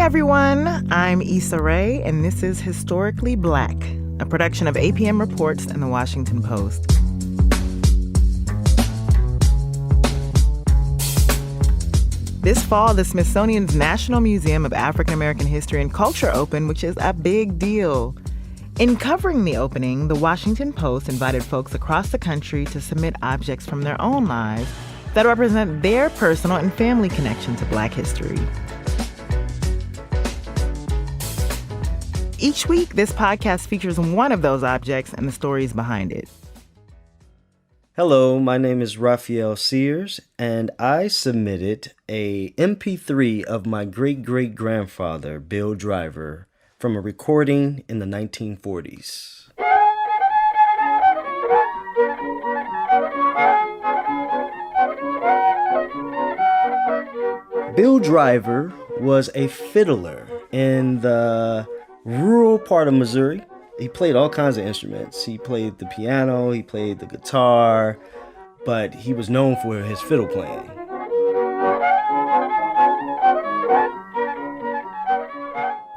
everyone. I'm Issa Rae, and this is Historically Black, a production of APM Reports and The Washington Post. This fall, the Smithsonian's National Museum of African American History and Culture opened, which is a big deal. In covering the opening, The Washington Post invited folks across the country to submit objects from their own lives that represent their personal and family connection to Black history. Each week, this podcast features one of those objects and the stories behind it. Hello, my name is Raphael Sears, and I submitted a MP3 of my great-great-grandfather, Bill Driver, from a recording in the 1940s. Bill Driver was a fiddler in the rural part of Missouri. He played all kinds of instruments. He played the piano, he played the guitar, but he was known for his fiddle playing.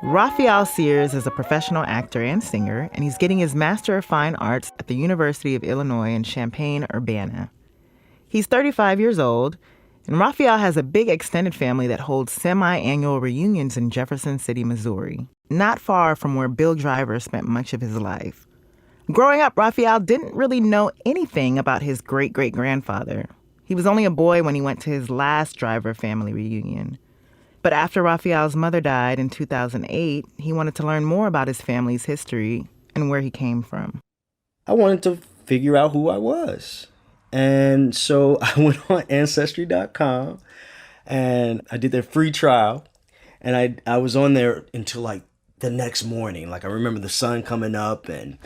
Raphael Sears is a professional actor and singer, and he's getting his Master of Fine Arts at the University of Illinois in Champaign-Urbana. He's 35 years old, and Raphael has a big extended family that holds semi-annual reunions in Jefferson City, Missouri, not far from where Bill Driver spent much of his life. Growing up, Raphael didn't really know anything about his great-great-grandfather. He was only a boy when he went to his last Driver family reunion. But after Raphael's mother died in 2008, he wanted to learn more about his family's history and where he came from. I wanted to figure out who I was. And so I went on Ancestry.com and I did their free trial. And I was on there until like the next morning. Like I remember the sun coming up and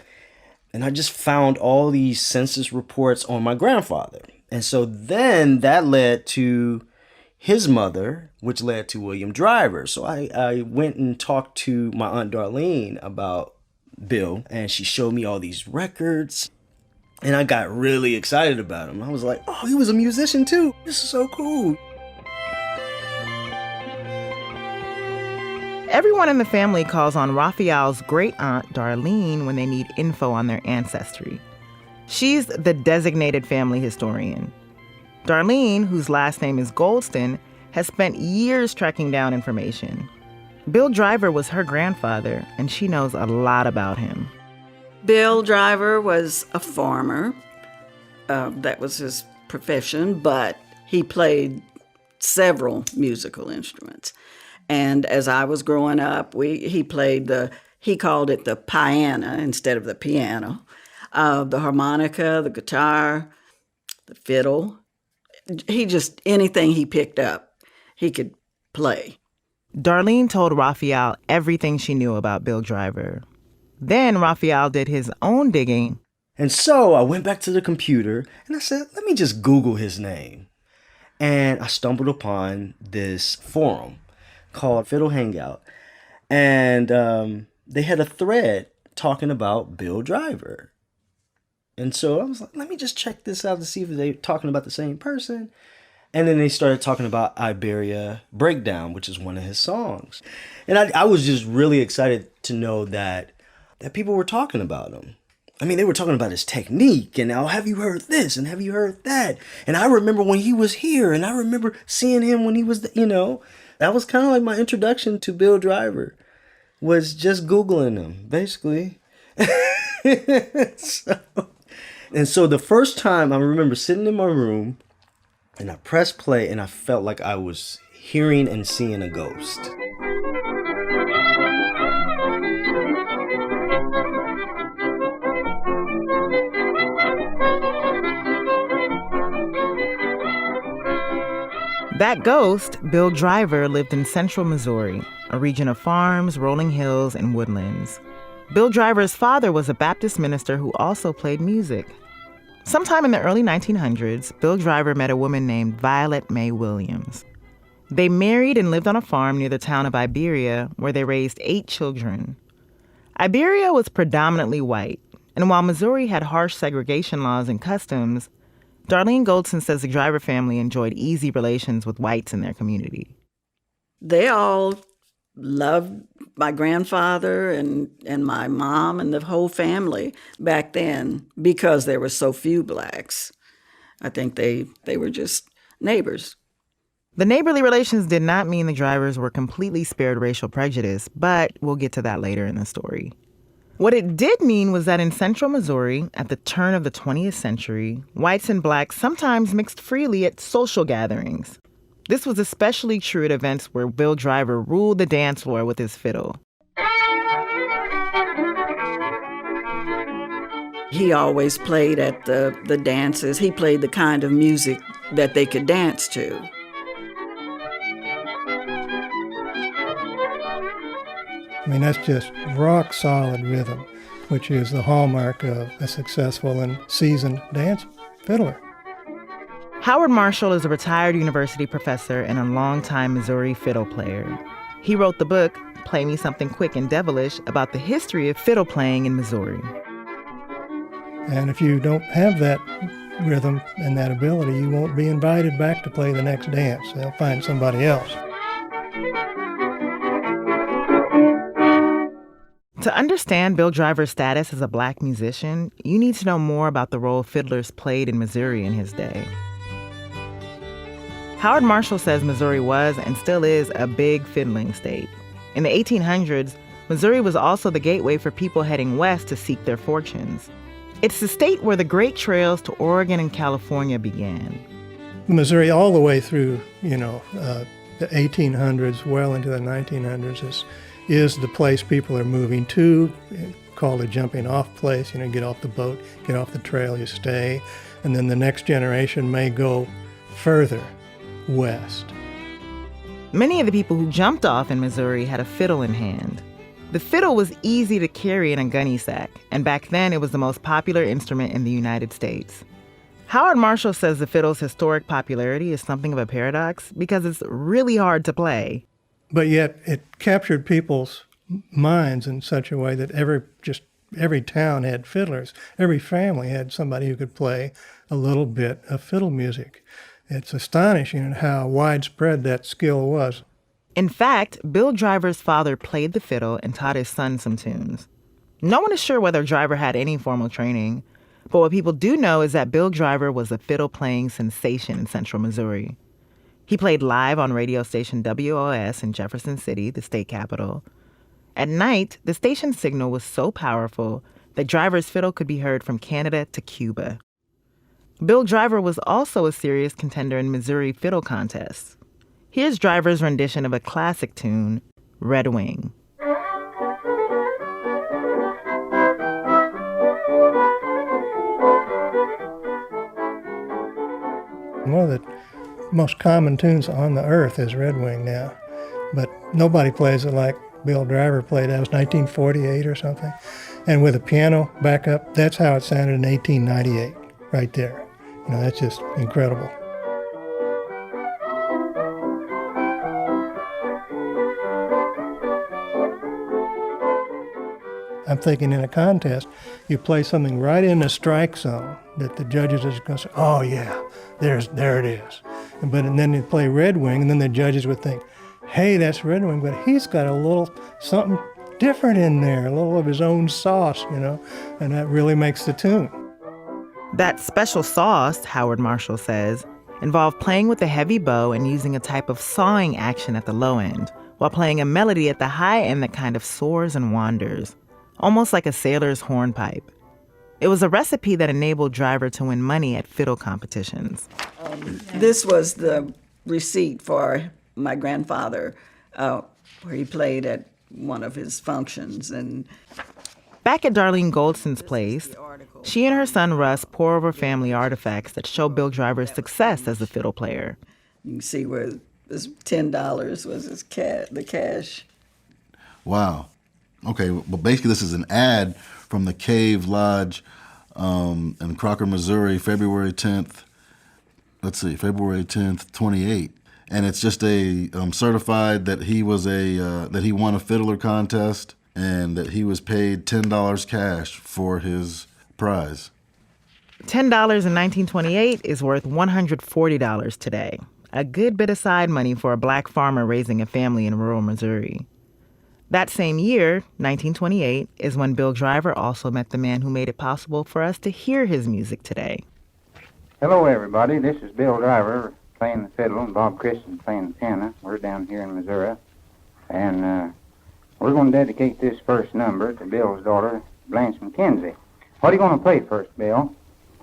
I just found all these census reports on my grandfather. And so then that led to his mother, which led to William Driver. So I went and talked to my Aunt Darlene about Bill, and she showed me all these records. And I got really excited about him. I was like, oh, he was a musician too. This is so cool. Everyone in the family calls on Raphael's great-aunt Darlene when they need info on their ancestry. She's the designated family historian. Darlene, whose last name is Golson, has spent years tracking down information. Bill Driver was her grandfather, and she knows a lot about him. Bill Driver was a farmer. That was his profession, but he played several musical instruments. And as I was growing up, he called it the piano instead of the piano. The harmonica, the guitar, the fiddle. Anything he picked up, he could play. Darlene told Raphael everything she knew about Bill Driver. Then Raphael did his own digging. And so I went back to the computer and I said, let me just Google his name. And I stumbled upon this forum called Fiddler Hangout. And they had a thread talking about Bill Driver. And so I was like, let me just check this out to see if they're talking about the same person. And then they started talking about Iberia Breakdown, which is one of his songs. And I was just really excited to know that people were talking about him. I mean, they were talking about his technique and, oh, have you heard this? And have you heard that? And I remember when he was here and I remember seeing him when he was, that was kind of like my introduction to Bill Driver, was just Googling him, basically. So the first time I remember sitting in my room and I pressed play and I felt like I was hearing and seeing a ghost. That ghost, Bill Driver, lived in central Missouri, a region of farms, rolling hills, and woodlands. Bill Driver's father was a Baptist minister who also played music. Sometime in the early 1900s, Bill Driver met a woman named Violet Mae Williams. They married and lived on a farm near the town of Iberia, where they raised 8 children. Iberia was predominantly white, and while Missouri had harsh segregation laws and customs, Darlene Golson says the Driver family enjoyed easy relations with whites in their community. They all loved my grandfather and my mom and the whole family back then because there were so few blacks. I think they were just neighbors. The neighborly relations did not mean the drivers were completely spared racial prejudice, but we'll get to that later in the story. What it did mean was that in central Missouri, at the turn of the 20th century, whites and blacks sometimes mixed freely at social gatherings. This was especially true at events where Bill Driver ruled the dance floor with his fiddle. He always played at the dances. He played the kind of music that they could dance to. I mean, that's just rock solid rhythm, which is the hallmark of a successful and seasoned dance fiddler. Howard Marshall is a retired university professor and a longtime Missouri fiddle player. He wrote the book, Play Me Something Quick and Devilish, about the history of fiddle playing in Missouri. And if you don't have that rhythm and that ability, you won't be invited back to play the next dance. They'll find somebody else. To understand Bill Driver's status as a black musician, you need to know more about the role fiddlers played in Missouri in his day. Howard Marshall says Missouri was and still is a big fiddling state. In the 1800s, Missouri was also the gateway for people heading west to seek their fortunes. It's the state where the great trails to Oregon and California began. Missouri all the way through, the 1800s, well into the 1900s is the place people are moving to, called a jumping off place. Get off the boat, get off the trail, you stay. And then the next generation may go further west. Many of the people who jumped off in Missouri had a fiddle in hand. The fiddle was easy to carry in a gunny sack, and back then it was the most popular instrument in the United States. Howard Marshall says the fiddle's historic popularity is something of a paradox because it's really hard to play. But yet it captured people's minds in such a way that every town had fiddlers. Every family had somebody who could play a little bit of fiddle music. It's astonishing how widespread that skill was. In fact, Bill Driver's father played the fiddle and taught his son some tunes. No one is sure whether Driver had any formal training, but what people do know is that Bill Driver was a fiddle-playing sensation in central Missouri. He played live on radio station WOS in Jefferson City, the state capital. At night, the station's signal was so powerful that Driver's fiddle could be heard from Canada to Cuba. Bill Driver was also a serious contender in Missouri fiddle contests. Here's Driver's rendition of a classic tune, Red Wing. One of the most common tunes on the earth is Red Wing now, but nobody plays it like Bill Driver played. That was 1948 or something. And with a piano backup, that's how it sounded in 1898, right there. That's just incredible. I'm thinking in a contest, you play something right in the strike zone that the judges are going to say, oh yeah, there it is. And then you play Red Wing, and then the judges would think, hey, that's Red Wing, but he's got a little something different in there, a little of his own sauce, and that really makes the tune. That special sauce, Howard Marshall says, involved playing with a heavy bow and using a type of sawing action at the low end, while playing a melody at the high end that kind of soars and wanders, almost like a sailor's hornpipe. It was a recipe that enabled Driver to win money at fiddle competitions. This was the receipt for my grandfather, where he played at one of his functions. And back at Darlene Goldson's place, she and her son Russ pore over family artifacts that show Bill Driver's success as a fiddle player. You can see where this $10 was the cash. Wow. Okay, well, basically this is an ad from the Cave Lodge in Crocker, Missouri, February 10th, 28. And it's just a certified that he was that he won a fiddler contest and that he was paid $10 cash for his prize. $10 in 1928 is worth $140 today. A good bit of side money for a black farmer raising a family in rural Missouri. That same year, 1928, is when Bill Driver also met the man who made it possible for us to hear his music today. Hello, everybody. This is Bill Driver playing the fiddle and Bob Christian playing the piano. We're down here in Missouri. And we're going to dedicate this first number to Bill's daughter, Blanche McKenzie. What are you going to play first, Bill?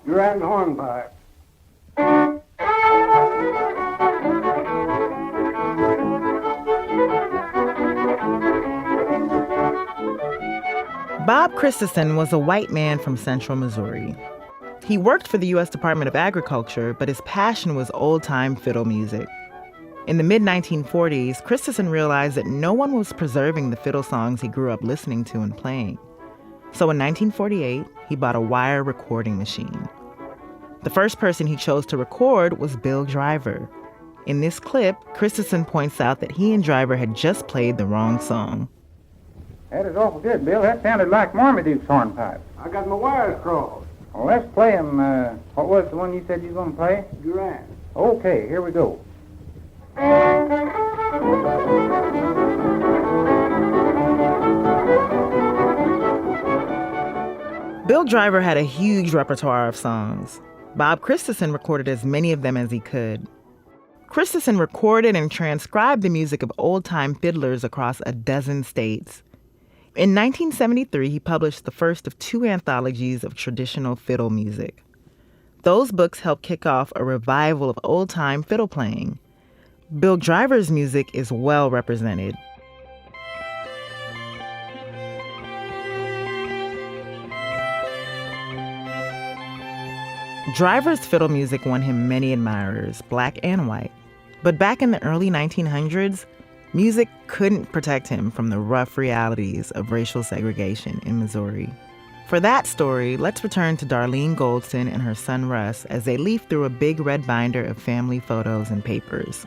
You're at the hornpipe. Bob Christensen was a white man from central Missouri. He worked for the U.S. Department of Agriculture, but his passion was old-time fiddle music. In the mid-1940s, Christensen realized that no one was preserving the fiddle songs he grew up listening to and playing. So in 1948, he bought a wire recording machine. The first person he chose to record was Bill Driver. In this clip, Christensen points out that he and Driver had just played the wrong song. That is awful good, Bill. That sounded like Marmaduke's hornpipe. I got my wires crossed. Well, let's play him. What was the one you said you were going to play? Durant. Okay, here we go. Bill Driver had a huge repertoire of songs. Bob Christensen recorded as many of them as he could. Christensen recorded and transcribed the music of old-time fiddlers across a dozen states. In 1973, he published the first of 2 anthologies of traditional fiddle music. Those books helped kick off a revival of old-time fiddle playing. Bill Driver's music is well represented. Driver's fiddle music won him many admirers, black and white. But back in the early 1900s, music couldn't protect him from the rough realities of racial segregation in Missouri. For that story, let's return to Darlene Golson and her son Russ as they leaf through a big red binder of family photos and papers.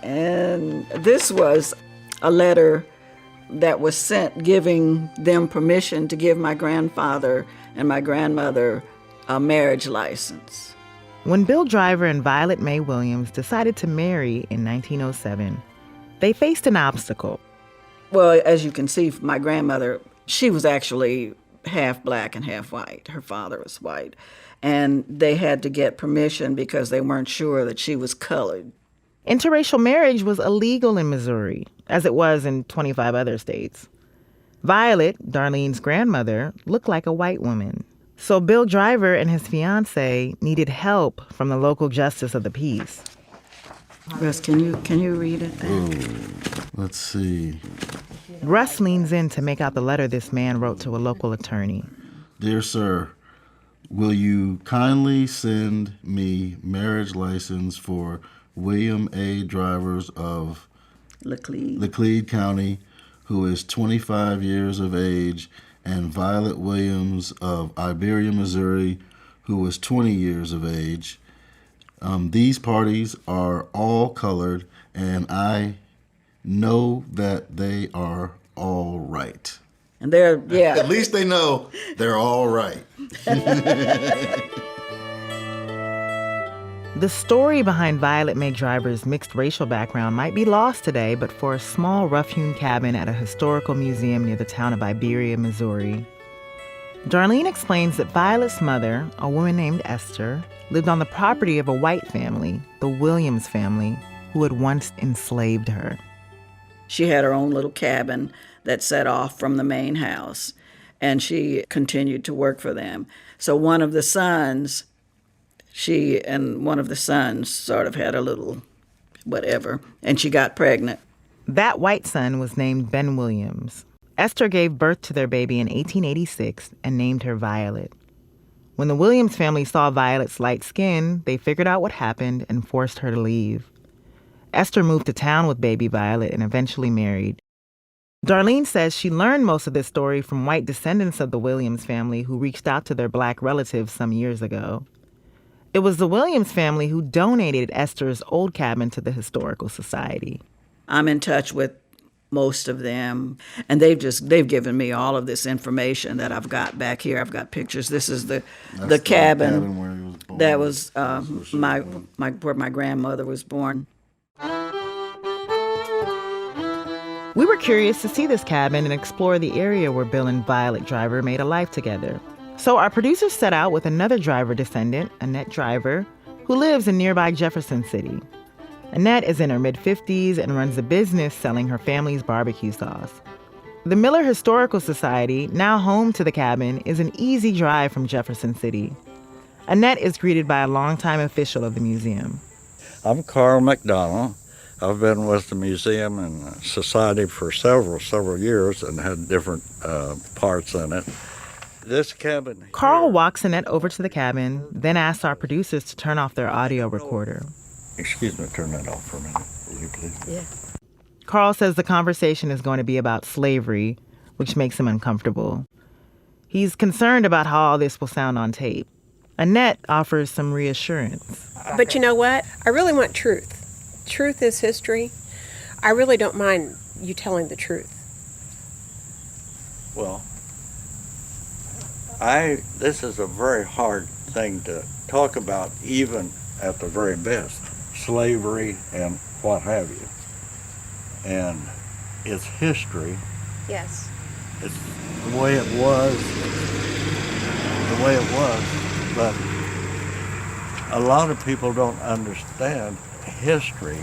And this was a letter that was sent giving them permission to give my grandfather and my grandmother a marriage license. When Bill Driver and Violet Mae Williams decided to marry in 1907, they faced an obstacle. Well, as you can see, my grandmother, she was actually half black and half white. Her father was white. And they had to get permission because they weren't sure that she was colored. Interracial marriage was illegal in Missouri, as it was in 25 other states. Violet, Darlene's grandmother, looked like a white woman. So Bill Driver and his fiancée needed help from the local justice of the peace. Russ, can you read it then? Let's see. Russ leans in to make out the letter this man wrote to a local attorney. Dear sir, will you kindly send me marriage license for William A. Drivers of Laclede County, who is 25 years of age, and Violet Williams of Iberia, Missouri, who is 20 years of age. These parties are all colored, and I know that they are all right. And they're, yeah. At least they know they're all right. The story behind Violet Mae Driver's mixed racial background might be lost today, but for a small rough-hewn cabin at a historical museum near the town of Iberia, Missouri. Darlene explains that Violet's mother, a woman named Esther, lived on the property of a white family, the Williams family, who had once enslaved her. She had her own little cabin that set off from the main house, and she continued to work for them. So one of the sons sort of had a little whatever, and she got pregnant. That white son was named Ben Williams. Esther gave birth to their baby in 1886 and named her Violet. When the Williams family saw Violet's light skin, they figured out what happened and forced her to leave. Esther moved to town with baby Violet and eventually married. Darlene says she learned most of this story from white descendants of the Williams family who reached out to their black relatives some years ago. It was the Williams family who donated Esther's old cabin to the Historical Society. I'm in touch with most of them, and they've given me all of this information that I've got back here. I've got pictures. This is the cabin where he was born. that was where my grandmother was born. We were curious to see this cabin and explore the area where Bill and Violet Driver made a life together. So our producers set out with another Driver descendant, Annette Driver, who lives in nearby Jefferson City. Annette is in her mid-50s and runs a business selling her family's barbecue sauce. The Miller Historical Society, now home to the cabin, is an easy drive from Jefferson City. Annette is greeted by a longtime official of the museum. I'm Carl McDonald. I've been with the museum and society for several years and had different parts in it. This cabin... Carl walks Annette over to the cabin, then asks our producers to turn off their audio recorder. Excuse me, turn that off for a minute, will you please? Yeah. Carl says the conversation is going to be about slavery, which makes him uncomfortable. He's concerned about how all this will sound on tape. Annette offers some reassurance. But you know what? I really want truth. Truth is history. I really don't mind you telling the truth. Well, this is a very hard thing to talk about, even at the very best. Slavery and what have you. And it's history. Yes. It's the way it was, but a lot of people don't understand history,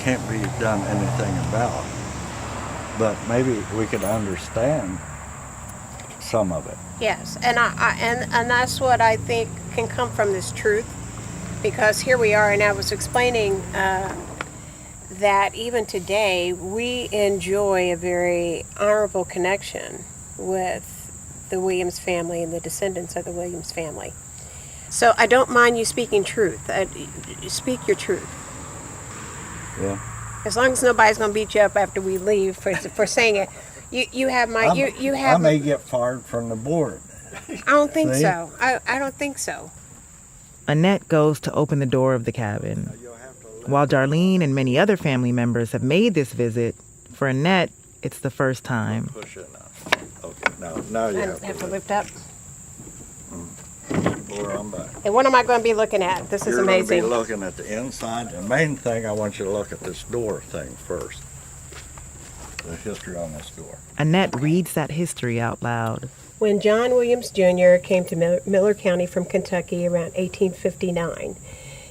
can't be done anything about, but maybe we could understand some of it. Yes, and and that's what I think can come from this truth, because here we are, and I was explaining that even today we enjoy a very honorable connection with the Williams family and the descendants of the Williams family. So I don't mind you speaking truth. Speak your truth. Yeah. As long as nobody's going to beat you up after we leave for saying it. You have my you have. I may get fired from the board. I don't think See? so. I don't think so. Annette goes to open the door of the cabin. While Darlene and many other family members have made this visit, for Annette, it's the first time. Push it now. Okay, now you have to lift up. Or I'm back. And what am I going to be looking at? This is You're amazing. You're going to be looking at the inside. The main thing, I want you to look at this door thing first. The history on this door. Annette reads that history out loud. When John Williams Jr. came to Miller County from Kentucky around 1859,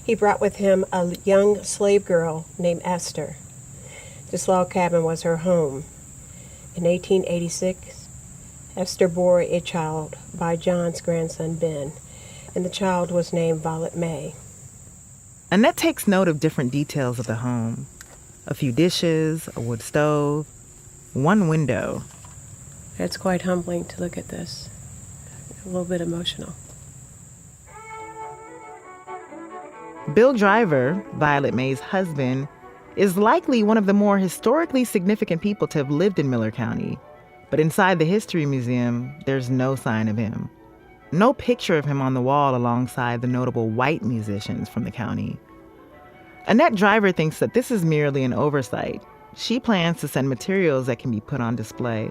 he brought with him a young slave girl named Esther. This log cabin was her home. In 1886, Esther bore a child by John's grandson Ben, and the child was named Violet May. Annette takes note of different details of the home. A few dishes, a wood stove, one window. It's quite humbling to look at this. A little bit emotional. Bill Driver, Violet May's husband, is likely one of the more historically significant people to have lived in Miller County. But inside the History Museum, there's no sign of him. No picture of him on the wall alongside the notable white musicians from the county. Annette Driver thinks that this is merely an oversight. She plans to send materials that can be put on display.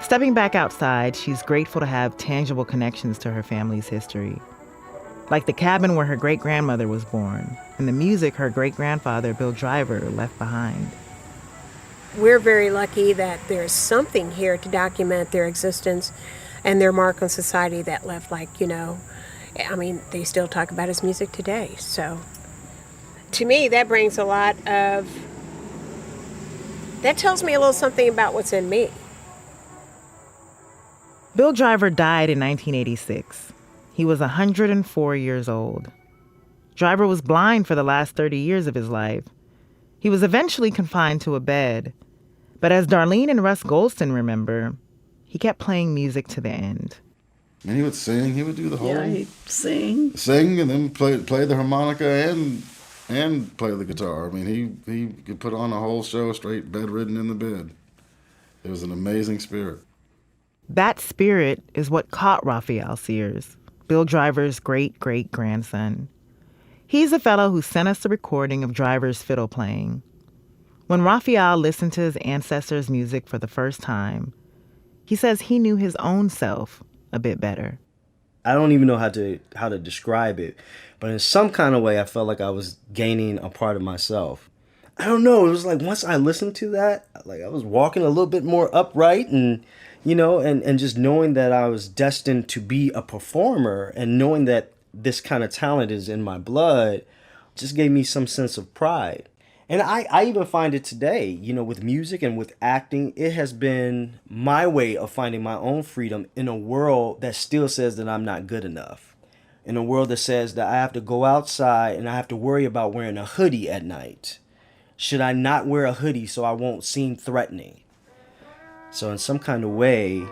Stepping back outside, she's grateful to have tangible connections to her family's history. Like the cabin where her great-grandmother was born, and the music her great-grandfather, Bill Driver, left behind. We're very lucky that there's something here to document their existence and their mark on society that left, they still talk about his music today. So, to me, that brings that tells me a little something about what's in me. Bill Driver died in 1986. He was 104 years old. Driver was blind for the last 30 years of his life. He was eventually confined to a bed. But as Darlene and Russ Golson remember, he kept playing music to the end. And he would sing. He would do the whole... Yeah, he'd sing. Sing and then play the harmonica and play the guitar. I mean, he could put on a whole show straight bedridden in the bed. It was an amazing spirit. That spirit is what caught Raphael Sears, Bill Driver's great-great-grandson. He's the fellow who sent us the recording of Driver's fiddle playing. When Raphael listened to his ancestors' music for the first time, he says he knew his own self a bit better. I don't even know how to describe it, but in some kind of way, I felt like I was gaining a part of myself. I don't know. It was like once I listened to that, like I was walking a little bit more upright, and and just knowing that I was destined to be a performer, and knowing that this kind of talent is in my blood, just gave me some sense of pride. And I even find it today, with music and with acting, it has been my way of finding my own freedom in a world that still says that I'm not good enough. In a world that says that I have to go outside and I have to worry about wearing a hoodie at night. Should I not wear a hoodie so I won't seem threatening? So in some kind of way,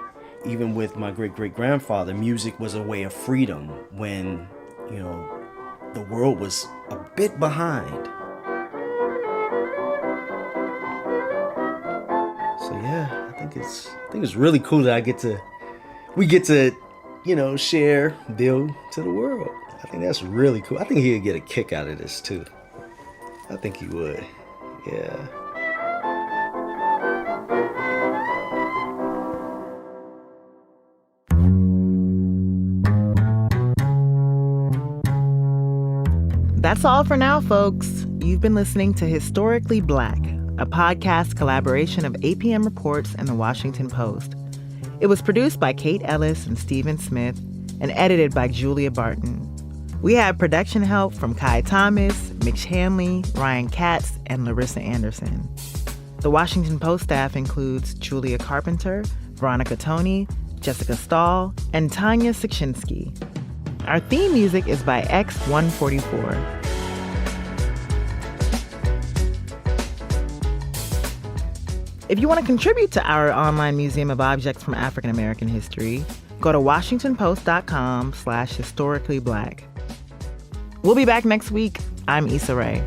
even with my great-great-grandfather, music was a way of freedom when, the world was a bit behind. So yeah, I think it's really cool that we get to share Bill to the world. I think that's really cool. I think he'd get a kick out of this too. I think he would. Yeah. That's all for now, folks. You've been listening to Historically Black, a podcast collaboration of APM Reports and The Washington Post. It was produced by Kate Ellis and Stephen Smith and edited by Julia Barton. We had production help from Kai Thomas, Mitch Hanley, Ryan Katz, and Larissa Anderson. The Washington Post staff includes Julia Carpenter, Veronica Toney, Jessica Stahl, and Tanya Sikchinsky. Our theme music is by X144. If you want to contribute to our online museum of objects from African American history, go to WashingtonPost.com/historicallyblack. We'll be back next week. I'm Issa Rae.